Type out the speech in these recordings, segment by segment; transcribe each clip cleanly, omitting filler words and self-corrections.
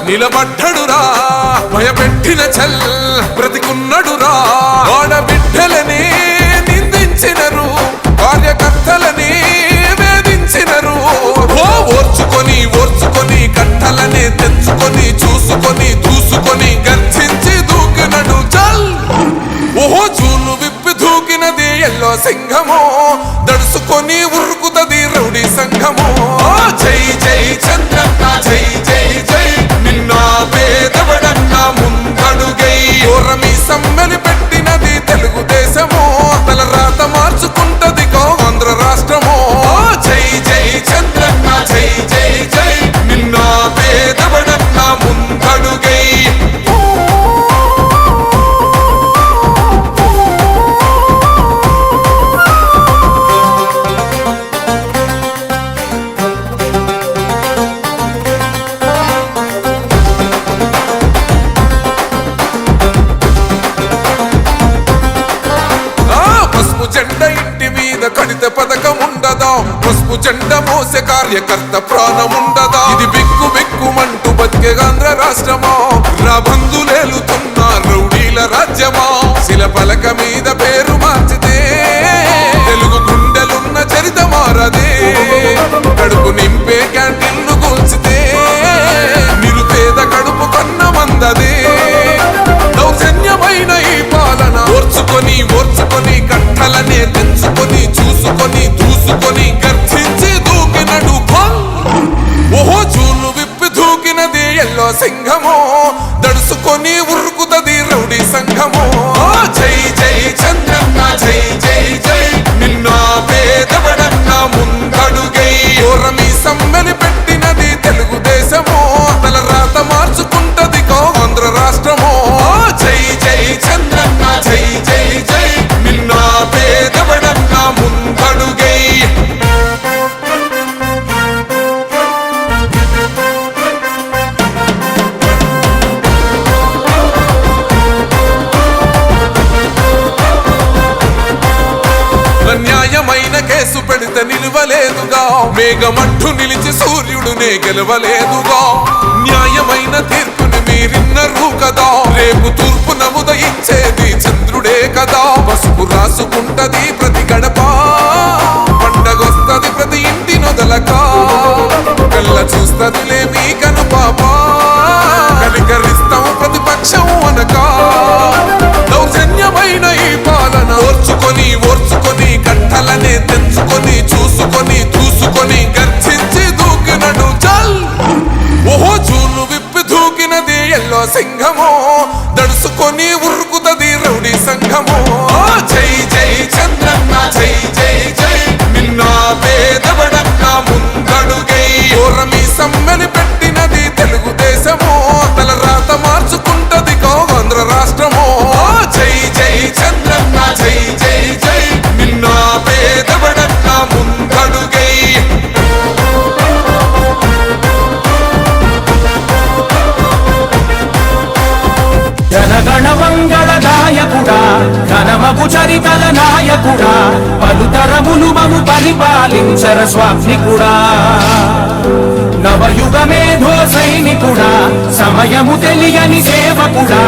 నిలబడ్డడురా భయపెట్టిన చల్ బ్రతికున్నడురా ఆడబిడ్డలని నిందించినరు కార్యకర్తలని వేధించినరు ఓర్చుకొని ఓర్చుకొని కట్టలనే తెంచుకొని చూసుకొని దూసుకొని గర్జించి దూకినడు చల్ ఓహో చూలు విప్పి దూకినది ఎల్లో సింహము దడుసుకొని ఉరుకుతది రౌడీ సంఘము జై జై చంద్రన్న జై జై జై నిన్న పేదవడన్న ముందడుగై ఓరమి సమ్మెలి పెట్టినది తెలుగుదేశము తలరాత మార్చుకుంటది ఆంధ్ర రాష్ట్రము జై జై చంద్రన్న జై జై జై నిన్న పేదవడన్న ముందడుగై జెండా ఇంటి మీద కడిత పథకం ఉండదా పసుపు జెండా మోసే కార్యకర్త ప్రాణం ఉండదా ఇది బిక్కు బిక్కుమంటూ బతికే ఆంధ్ర రాష్ట్రమా రాబందులేలుతున్న రౌడీల రాజ్యమా శిల పలక మీద పేరు మార్చితే తెలుగు గుండెలున్న చరిత మారదే కడుపు నింపే క్యాంటీన్లు కూల్చితే నిరుపేద కడుపు కన్న మందదే దౌర్జన్యమైన ఈ పాలన ఓర్చుకొని ఓర్చుకొని కట్టలనే తెంచుకొని చూసుకొని దూసుకొని గర్జించి దూకినడు ఓహో చూలు విప్పి దూకినది ఎల్లో సింహము దడుసుకొని ఉరుకుతది రౌడీ సంఘము జై జై చంద్రన్న జై జై జై నిన్న పేదవడన్న ముందడుగై ఓరమి సమ్మెని పెట్టినది తెలుగుదేశము తలరాత మార్చుకుంటది ఆంధ్ర రాష్ట్రము జై జై చంద్రన్న జై జై జై నిన్న పేదవడన్న ముందడుగై న్యాయమైన కేసు పెడితే నిలవలేదుగా మేఘమంటూ నిలిచి సూర్యుడునే గెలవలేదుగా న్యాయమైన తీర్పుని మీరిన్నరు కదా రేపు తూర్పు నముదయించేది చంద్రుడే కదా పసుపు రాసుకుంటది ప్రతి గడప పండగొస్తది ప్రతి ఇంటి నొదలక కళ్ళ చూస్తదిలే మీ కను పాప కనికరిస్తాం ప్రతిపక్షం అనక దౌర్జన్యమైన ఈ పాలన ఓర్చుకొని ఓర్చుకొని కట్టలనే తెంచుకొని చూసుకొని దూసుకొని గర్జించి దూకినడు చల్ ఓహో చూలు విప్పి దూకినది ఎల్లో సింహము దడుసుకొని ఉరుకుతది రౌడీ సంఘము జై జై చంద్రన్న జై జై జై నిన్న పేదవడన్న ముందడుగై ఓరమి సమ్మెని పెట్టినది తెలుగుదేశము తలరాత మార్చుకుంటది ఆంధ్ర రాష్ట్రము జై జై చంద్రన్న జై జై జై నిన్న పేదవడన్న ముందడుగై జనగణ మంగళ నాయకుడా ఘనమగు చరితల నాయకుడా పలుతరములు మము పరిపాలించర స్వామికుడా నవయుగ మేధో సైనికుడా సమయము తెలియని సేవకుడా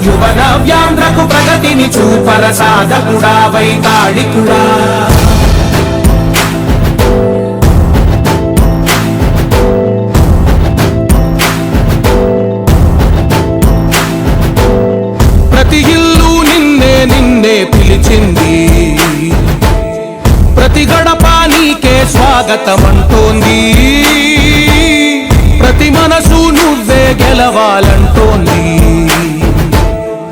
యువ నవ్యాంధ్రకు ప్రగతిని చూపర సాధకుడా వైతాళికుడా ప్రతి ఇల్లు నిన్నే నిన్నే పిలిచింది ప్రతి గడప నీకే స్వాగతమంటోంది ప్రతి మనసు నువ్వే గెలవాలంటోంది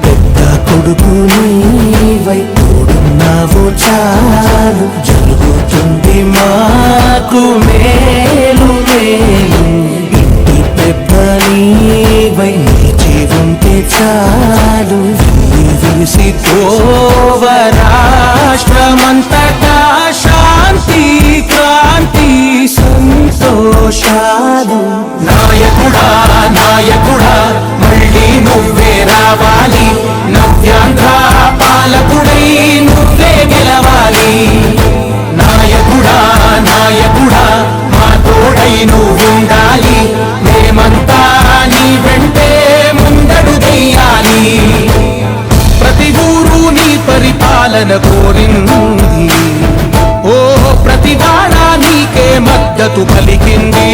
పెద్ద కొడుకు నీవై తోడున్నావు చాలు జరుగుతుంది మాకు మేలు మేలు ఇంటి పెద్ద నీవై నిలిచి ఉంటే చాలు విసి తోవ రాష్ట్రమంతటా శాంతి క్రాంతి సంతోషాలు నాయకుడా నాయకుడా మళ్ళీ నువ్వే రావాలి నవ్యాంధ్ర పాలకుడై నువ్వే గెలవాలి నాయకుడా నాయకుడా మా తోడై నువ్వుండాలి మేమంతా నీవే పాలన కోరింది. ఓ ప్రతివాడ నీకే మద్దతు పలికింది.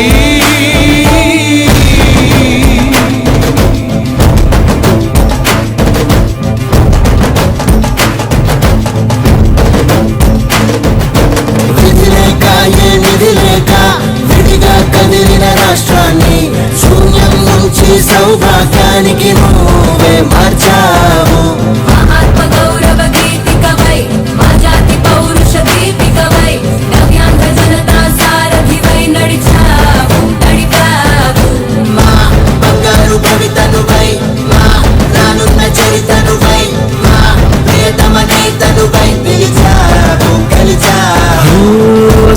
కదిలిన రాష్ట్రాన్ని శూన్యం నుంచి సౌభాగ్యానికి నువ్వే మార్చావు. ఆత్మ గౌరవ గీతికవై మా జాతి పౌరుష దీపికవై నవ్యాంధ్ర జనతా సారథివై నడిచావు నడిపావు. మా బంగారు భవితనువై మా రానున్న చరితనువై మా ప్రియతమ నేతనువై పిలిచావు గెలిచావు.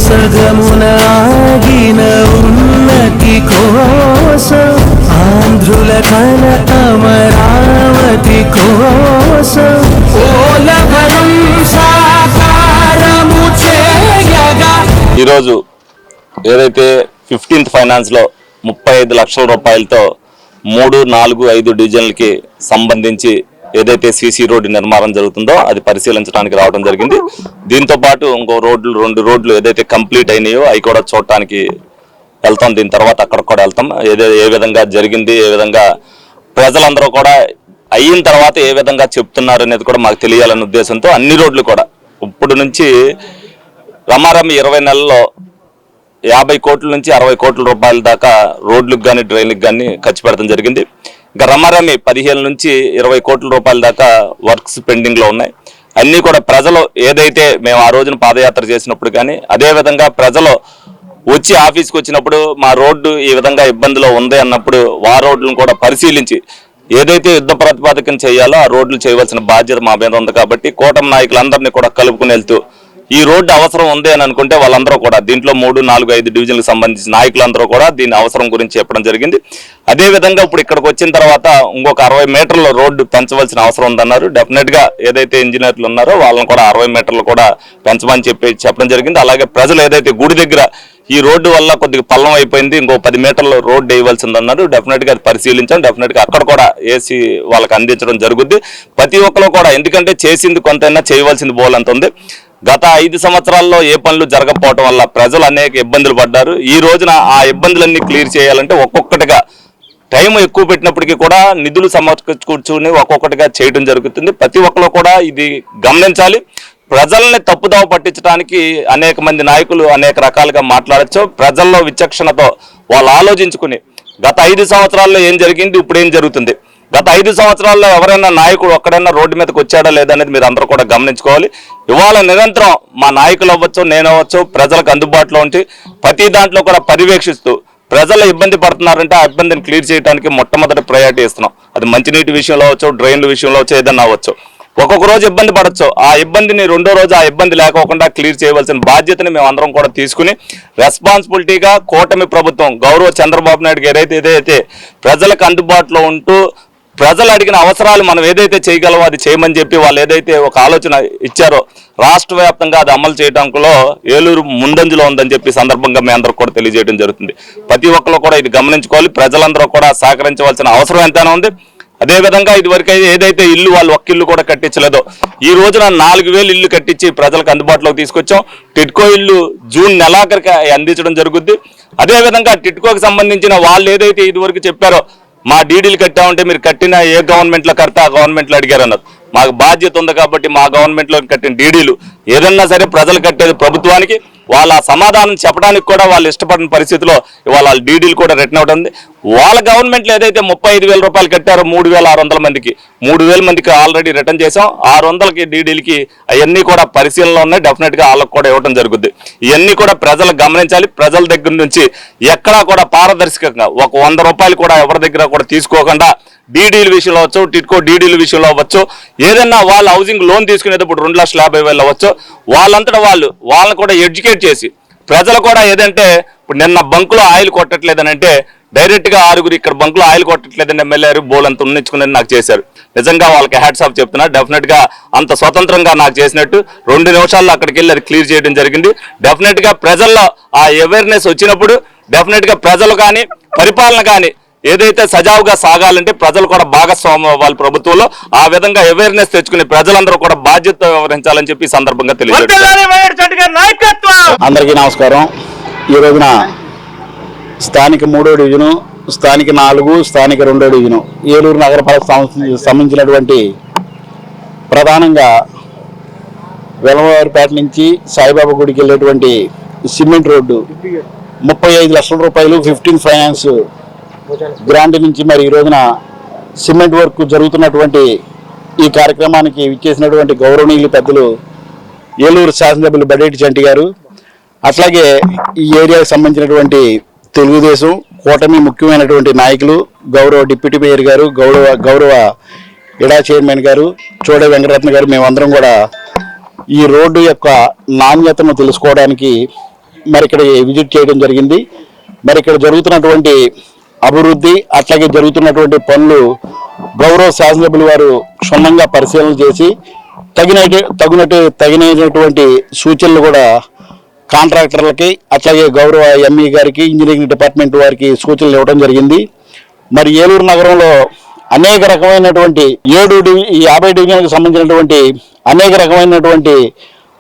సగమున ఆగిన ఉన్నతి కోసం ఆంధ్రుల కల అమరావతి కోసం ఓలభనం సాకారము చేయగా ఈరోజు ఏదైతే 15th ఫైనాన్స్లో 35 లక్షల రూపాయలతో 3, 4, 5 డివిజన్లకి సంబంధించి ఏదైతే సీసీ రోడ్డు నిర్మాణం జరుగుతుందో అది పరిశీలించడానికి రావడం జరిగింది. దీంతో పాటు ఇంకో 2 రోడ్లు ఏదైతే కంప్లీట్ అయినాయో అవి కూడా చూడటానికి వెళ్తాం. దీని తర్వాత అక్కడ కూడా వెళ్తాం. ఏ విధంగా జరిగింది, ఏ విధంగా ప్రజలందరూ కూడా అయిన తర్వాత ఏ విధంగా చెప్తున్నారు అనేది కూడా మాకు తెలియాలనే ఉద్దేశంతో అన్ని రోడ్లు కూడా ఇప్పుడు నుంచి రమారమి 20 నెలల్లో 50 కోట్ల నుంచి 60 కోట్ల రూపాయల దాకా రోడ్లకు కానీ డ్రైన్లకు కానీ ఖర్చు పెడతాం జరిగింది. ఇంకా రమారమి 15 నుంచి 20 కోట్ల రూపాయల దాకా వర్క్స్ పెండింగ్లో ఉన్నాయి. అన్నీ కూడా ప్రజలు ఏదైతే మేము ఆ రోజున పాదయాత్ర చేసినప్పుడు కానీ అదేవిధంగా ప్రజలు వచ్చి ఆఫీస్కి వచ్చినప్పుడు మా రోడ్డు ఈ విధంగా ఇబ్బందిలో ఉంది అన్నప్పుడు ఆ రోడ్లను కూడా పరిశీలించి ఏదైతే యుద్ధ ప్రతిపాదకం చేయాలో ఆ రోడ్లు చేయవలసిన బాధ్యత మా మీద ఉంది. కాబట్టి కూటమి నాయకులందరినీ కూడా కలుపుకుని వెళ్తూ ఈ రోడ్డు అవసరం ఉంది అని అనుకుంటే వాళ్ళందరూ కూడా దీంట్లో 3, 4, 5 డివిజన్లకు సంబంధించిన నాయకులందరూ కూడా దీని అవసరం గురించి చెప్పడం జరిగింది. అదేవిధంగా ఇప్పుడు ఇక్కడికి వచ్చిన తర్వాత ఇంకొక 60 మీటర్ల రోడ్డు పెంచవలసిన అవసరం ఉందన్నారు. డెఫినెట్గా ఏదైతే ఇంజనీర్లు ఉన్నారో వాళ్ళని కూడా 60 మీటర్లు కూడా పెంచమని చెప్పడం జరిగింది. అలాగే ప్రజలు ఏదైతే గుడి దగ్గర ఈ రోడ్డు వల్ల కొద్దిగా పల్లం అయిపోయింది, ఇంకో 10 మీటర్ల రోడ్డు వేయవలసిందన్నారు. డెఫినెట్గా అది పరిశీలించాం. డెఫినెట్గా అక్కడ కూడా ఏసీ వాళ్ళకి అందించడం జరుగుద్ది. ప్రతి ఒక్కరు కూడా ఎందుకంటే చేసింది కొంతైనా చేయవలసింది బోలంత ఉంది. గత 5 సంవత్సరాల్లో ఏ పనులు జరగకపోవడం వల్ల ప్రజలు అనేక ఇబ్బందులు పడ్డారు. ఈ రోజున ఆ ఇబ్బందులన్నీ క్లియర్ చేయాలంటే ఒక్కొక్కటిగా టైం ఎక్కువ పెట్టినప్పటికీ కూడా నిధులు సమకూర్చుని ఒక్కొక్కటిగా చేయడం జరుగుతుంది. ప్రతి ఒక్కరు కూడా ఇది గమనించాలి. ప్రజల్ని తప్పుదోవ పట్టించడానికి అనేక మంది నాయకులు అనేక రకాలుగా మాట్లాడచ్చు. ప్రజల్లో విచక్షణతో వాళ్ళు ఆలోచించుకుని గత 5 సంవత్సరాల్లో ఏం జరిగింది, ఇప్పుడు ఏం జరుగుతుంది, గత 5 సంవత్సరాల్లో ఎవరైనా నాయకుడు ఒక్కడైనా రోడ్డు మీదకి వచ్చాడా లేదనేది మీరు అందరూ కూడా గమనించుకోవాలి. ఇవాళ నిరంతరం మా నాయకులు అవ్వచ్చు, నేను అవ్వచ్చు, ప్రజలకు అందుబాటులో ఉండి ప్రతి దాంట్లో కూడా పర్యవేక్షిస్తూ ప్రజలు ఇబ్బంది పడుతున్నారంటే ఆ ఇబ్బందిని క్లియర్ చేయడానికి మొట్టమొదటి ప్రయారిటీ ఇస్తున్నాం. అది మంచినీటి విషయంలో అవ్వచ్చు, డ్రైన్ల విషయంలో అవ్వచ్చు, ఏదన్నా అవ్వచ్చు. ఒక్కొక్క రోజు ఇబ్బంది పడవచ్చు, ఆ ఇబ్బందిని రెండో రోజు ఆ ఇబ్బంది లేకోకుండా క్లియర్ చేయవలసిన బాధ్యతని మేము అందరం కూడా తీసుకుని రెస్పాన్సిబిలిటీగా కూటమి ప్రభుత్వం గౌరవ చంద్రబాబు నాయుడు గారు ఏదైతే ప్రజలకు అందుబాటులో ఉంటూ ప్రజలు అడిగిన అవసరాలు మనం ఏదైతే చేయగలమో అది చేయమని చెప్పి వాళ్ళు ఏదైతే ఒక ఆలోచన ఇచ్చారో రాష్ట్ర వ్యాప్తంగా అది అమలు చేయడంలో ఏలూరు ముందంజలో ఉందని చెప్పి సందర్భంగా మీ అందరూ కూడా తెలియజేయడం జరుగుతుంది. ప్రతి ఒక్కరు కూడా ఇది గమనించుకోవాలి. ప్రజలందరూ కూడా సహకరించవలసిన అవసరం ఎంతైనా ఉంది. అదేవిధంగా ఇదివరకు ఏదైతే ఇల్లు వాళ్ళు ఒక్క ఇల్లు కూడా కట్టించలేదో ఈ రోజున 4000 ఇల్లు కట్టించి ప్రజలకు అందుబాటులోకి తీసుకొచ్చాం. టిడ్కో ఇల్లు జూన్ నెలాఖరికి అందించడం జరుగుద్ది. అదేవిధంగా టిడ్కోకి సంబంధించిన వాళ్ళు ఏదైతే ఇదివరకు చెప్పారో మా డీడీలు కట్టామంటే మీరు కట్టిన ఏ గవర్నమెంట్లో కడితే ఆ గవర్నమెంట్లో అడిగారు అన్నారు. మాకు బాధ్యత ఉంది కాబట్టి మా గవర్నమెంట్లో కట్టిన డీడీలు ఏదన్నా సరే ప్రజలు కట్టేది ప్రభుత్వానికి, వాళ్ళ సమాధానం చెప్పడానికి కూడా వాళ్ళు ఇష్టపడిన పరిస్థితిలో ఇవాళ వాళ్ళ డీడీలు కూడా రిటర్న్ అవుట్ ఉంది. వాళ్ళ గవర్నమెంట్లో ఏదైతే 35,000 రూపాయలు కట్టారో 3,600 మందికి 3,000 మందికి ఆల్రెడీ రిటర్న్ చేసాం. 600కి డీడీలకి అవన్నీ కూడా పరిశీలనలో ఉన్నాయి. డెఫినెట్గా వాళ్ళకు కూడా ఇవ్వడం జరుగుద్ది. ఇవన్నీ కూడా ప్రజలు గమనించాలి. ప్రజల దగ్గర నుంచి ఎక్కడా కూడా పారదర్శకంగా ఒక 100 రూపాయలు కూడా ఎవరి దగ్గర కూడా తీసుకోకుండా డీడీల విషయంలో అవ్వచ్చు, టిడ్కో డీడీల విషయంలో అవ్వచ్చు, ఏదన్నా వాళ్ళు హౌసింగ్ లోన్ తీసుకునేటప్పుడు 2,50,000 అవ్వచ్చు, వాళ్ళంతటా వాళ్ళని కూడా ఎడ్యుకేట్ చేసి ప్రజలు కూడా ఏదంటే ఇప్పుడు నిన్న బంకులో ఆయిల్ కొట్టట్లేదని అంటే డైరెక్ట్గా 6 ఇక్కడ బంకులో ఆయిల్ కొట్టట్లేదని ఎమ్మెల్యే బోల్ అంత ఉన్నించుకునేది నాకు చేశారు. నిజంగా వాళ్ళకి హ్యాట్స్ ఆఫ్ చెప్తున్నా. డెఫినెట్గా అంత స్వతంత్రంగా నాకు చేసినట్టు 2 నిమిషాల్లో అక్కడికి వెళ్ళి అది క్లియర్ చేయడం జరిగింది. డెఫినెట్గా ప్రజల్లో ఆ అవేర్నెస్ వచ్చినప్పుడు డెఫినెట్గా ప్రజలు కానీ పరిపాలన కానీ ఏదైతే సజావుగా సాగాలంటే ప్రజలు కూడా భాగస్వామ్యం అవ్వాలి ప్రభుత్వంలో. ఆ విధంగా అవేర్నెస్ తెచ్చుకుని ప్రజలందరూ కూడా బాధ్యత వ్యవహరించాలని చెప్పి ఈ సందర్భంగా తెలియజేస్తారు. అందరికీ నమస్కారం. ఈ రోజున స్థానిక 3వ డివిజను, స్థానిక 4, స్థానిక 2వ డివిజను ఏలూరు నగరపాలక సంబంధించినటువంటి ప్రధానంగా వెలమవారిపేట నుంచి సాయిబాబా గుడికి వెళ్ళేటువంటి సిమెంట్ రోడ్డు 35 లక్షల రూపాయలు 15 ఫైనాన్స్ గ్రాంట్ నుంచి మరి ఈ రోజున సిమెంట్ వర్క్ జరుగుతున్నటువంటి ఈ కార్యక్రమానికి విచ్చేసినటువంటి గౌరవనీయులు పెద్దలు ఏలూరు శాసనసభ్యులు బడేటి చంటి గారు, అట్లాగే ఈ ఏరియాకి సంబంధించినటువంటి తెలుగుదేశం కూటమి ముఖ్యమైనటువంటి నాయకులు గౌరవ డిప్యూటీ మేయర్ గారు, గౌరవ ఇడా చైర్మన్ గారు, చోడే వెంకటరత్న గారు, మేమందరం కూడా ఈ రోడ్డు యొక్క నాణ్యతను తెలుసుకోవడానికి మరి ఇక్కడ విజిట్ చేయడం జరిగింది. మరి ఇక్కడ జరుగుతున్నటువంటి అభివృద్ధి అట్లాగే జరుగుతున్నటువంటి పనులు గౌరవ శాసనసభ్యులు వారు క్షుణ్ణంగా పరిశీలన చేసి తగినటువంటి సూచనలు కూడా కాంట్రాక్టర్లకి అట్లాగే గౌరవ ఎంఈ గారికి, ఇంజనీరింగ్ డిపార్ట్మెంట్ వారికి సూచనలు ఇవ్వడం జరిగింది. మరి ఏలూరు నగరంలో అనేక రకమైనటువంటి 50 డివిజన్లకు సంబంధించినటువంటి అనేక రకమైనటువంటి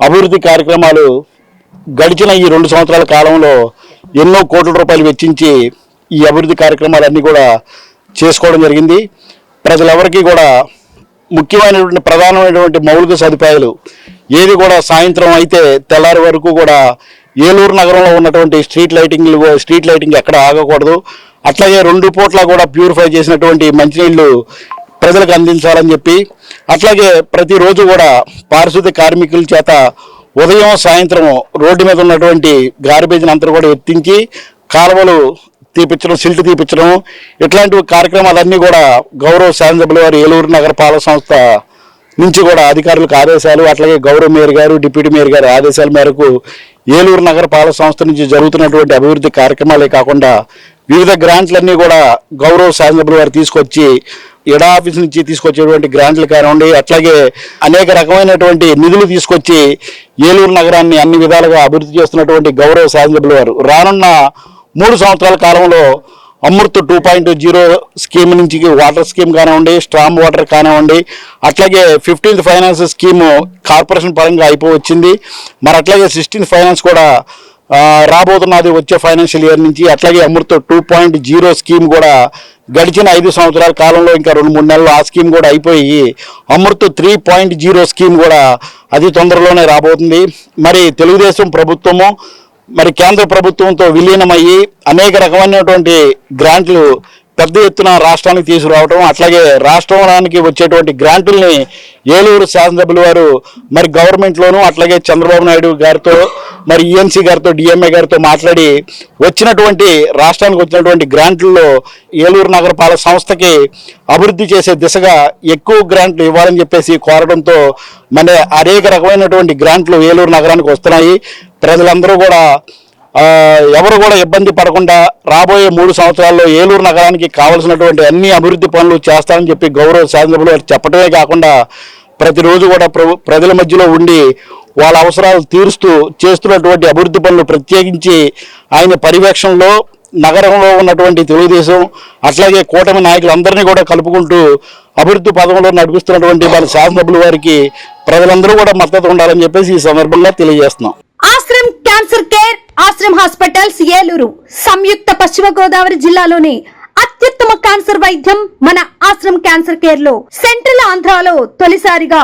అభివృద్ధి కార్యక్రమాలు గడిచిన ఈ 2 సంవత్సరాల కాలంలో ఎన్నో కోట్ల రూపాయలు వెచ్చించి ఈ అభివృద్ధి కార్యక్రమాలన్నీ కూడా చేసుకోవడం జరిగింది. ప్రజలెవరికీ కూడా ముఖ్యమైనటువంటి ప్రధానమైనటువంటి మౌలిక సదుపాయాలు ఏది కూడా సాయంత్రం అయితే తెల్లారి వరకు కూడా ఏలూరు నగరంలో ఉన్నటువంటి స్ట్రీట్ లైటింగ్ ఎక్కడ ఆగకూడదు. అట్లాగే 2 పూట్ల కూడా ప్యూరిఫై చేసినటువంటి మంచినీళ్లు ప్రజలకు అందించాలని చెప్పి, అట్లాగే ప్రతిరోజు కూడా పారిశుద్ధ్య కార్మికుల చేత ఉదయం సాయంత్రం రోడ్డు మీద ఉన్నటువంటి గార్బేజ్ని అంతా కూడా ఎత్తించి కాలువలు తీపించడం, సిల్ట్ తీపించడం, ఇట్లాంటి కార్యక్రమాలన్నీ కూడా గౌరవ శాసనసభ్యుల వారు ఏలూరు నగరపాలక సంస్థ నుంచి కూడా అధికారులకు ఆదేశాలు, అట్లాగే గౌరవ మేయర్ గారు, డిప్యూటీ మేయర్ గారి ఆదేశాల మేరకు ఏలూరు నగరపాలక సంస్థ నుంచి జరుగుతున్నటువంటి అభివృద్ధి కార్యక్రమాలే కాకుండా వివిధ గ్రాంట్లన్నీ కూడా గౌరవ శాసనసభ్యుల వారు తీసుకొచ్చి ఎడా ఆఫీస్ నుంచి తీసుకొచ్చేటువంటి గ్రాంట్లు కానివ్వండి, అట్లాగే అనేక రకమైనటువంటి నిధులు తీసుకొచ్చి ఏలూరు నగరాన్ని అన్ని విధాలుగా అభివృద్ధి చేస్తున్నటువంటి గౌరవ శాసనసభ్యుల వారు రానున్న 3 సంవత్సరాల కాలంలో అమృత్ 2.0 స్కీమ్ నుంచి వాటర్ స్కీమ్ కానివ్వండి, స్ట్రామ్ వాటర్ కానివ్వండి, అట్లాగే 15th ఫైనాన్స్ స్కీము కార్పొరేషన్ పరంగా అయిపోవచ్చింది. మరి అట్లాగే 16th ఫైనాన్స్ కూడా రాబోతున్నది వచ్చే ఫైనాన్షియల్ ఇయర్ నుంచి. అట్లాగే అమృత్ 2.0 స్కీమ్ కూడా గడిచిన 5 సంవత్సరాల కాలంలో ఇంకా 2-3 నెలలు ఆ స్కీమ్ కూడా అయిపోయి అమృత్ 3.0 స్కీమ్ కూడా అతి తొందరలోనే రాబోతుంది. మరి తెలుగుదేశం ప్రభుత్వము మరి కేంద్ర ప్రభుత్వంతో విలీనమయ్యి అనేక రకమైనటువంటి గ్రాంట్లు పెద్ద ఎత్తున రాష్ట్రానికి తీసుకురావడం, అట్లాగే రాష్ట్రానికి వచ్చేటువంటి గ్రాంటుల్ని ఏలూరు శాసనసభ్యుల వారు మరి గవర్నమెంట్లోనూ అట్లాగే చంద్రబాబు నాయుడు గారితో మరి ఈఎన్సీ గారితో డిఎంఏ గారితో మాట్లాడి రాష్ట్రానికి వచ్చినటువంటి గ్రాంట్లలో ఏలూరు నగరపాలక సంస్థకి అభివృద్ధి చేసే దిశగా ఎక్కువ గ్రాంట్లు ఇవ్వాలని చెప్పేసి కోరడంతో మరి అనేక రకమైనటువంటి గ్రాంట్లు ఏలూరు నగరానికి వస్తున్నాయి. ప్రజలందరూ కూడా ఎవరు కూడా ఇబ్బంది పడకుండా రాబోయే 3 సంవత్సరాల్లో ఏలూరు నగరానికి కావాల్సినటువంటి అన్ని అభివృద్ధి పనులు చేస్తానని చెప్పి గౌరవ శాసనసభ్యులు చెప్పడమే కాకుండా ప్రతిరోజు కూడా ప్రజల మధ్యలో ఉండి వాళ్ళ అవసరాలు తీరుస్తూ చేస్తున్నటువంటి అభివృద్ధి పనులు ప్రత్యేకించి ఆయన పర్యవేక్షణలో నగరంలో ఉన్నటువంటి తెలుగుదేశం అట్లాగే కూటమి నాయకులందరినీ కూడా కలుపుకుంటూ అభివృద్ధి పదంలో నడిపిస్తున్నటువంటి వాళ్ళ శాసనసభ్యుల వారికి ప్రజలందరూ కూడా మద్దతు ఉండాలని చెప్పేసి ఈ సందర్భంగా తెలియజేస్తున్నాం. Ashram cancer care, Ashram hospitals Eluru సంయుక్త పశ్చిమ గోదావరి జిల్లాలోని అత్యుత్తమ క్యాన్సర్ వైద్యం మన ఆశ్రమ్ క్యాన్సర్ కేర్ లో సెంట్రల్ ఆంధ్రాలో తొలిసారిగా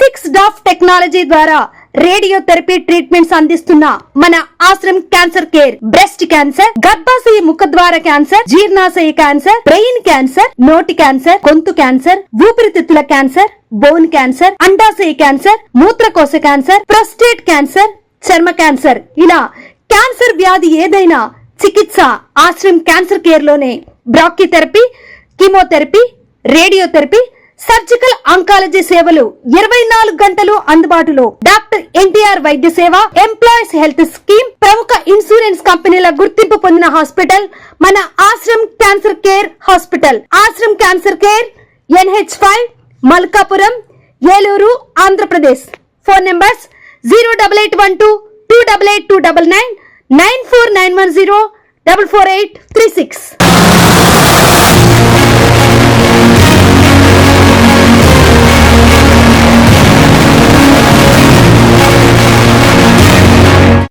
6 డాఫ్ టెక్నాలజీ ద్వారా రేడియోథెరపీ ట్రీట్మెంట్స్ అందిస్తున్న మన Ashram cancer care breast cancer, గర్భాశయ ముఖద్వార క్యాన్సర్, జీర్ణాశయ క్యాన్సర్, బ్రెయిన్ క్యాన్సర్, నోటి క్యాన్సర్, గొంతు క్యాన్సర్, ఊపిరితిత్తుల క్యాన్సర్, బోన్ క్యాన్సర్, అండాశయ క్యాన్సర్, మూత్రకోశ క్యాన్సర్, ప్రొస్టేట్ క్యాన్సర్, చర్మ క్యాన్సర్, ఇలా క్యాన్సర్ వ్యాధి ఏదైనా చికిత్స ఆశ్రమ్ క్యాన్సర్ కేర్ లోనే. బ్రాక్కిథెరపీ, కీమోథెరపీ, రేడియోథెరపీ, సర్జికల్ ఆంకాలజీ సేవలు 24 గంటలు అందుబాటులో. డాక్టర్ ఎన్టీఆర్ వైద్య సేవ, ఎంప్లాయీస్ హెల్త్ స్కీమ్, ప్రముఖ ఇన్సూరెన్స్ కంపెనీల గుర్తింపు పొందిన హాస్పిటల్ మన Ashram cancer care hospital. Ashram cancer care NH5 Malkapuram, Eluru, Andhra Pradesh. Phone numbers 08812 288 299 94910 44836.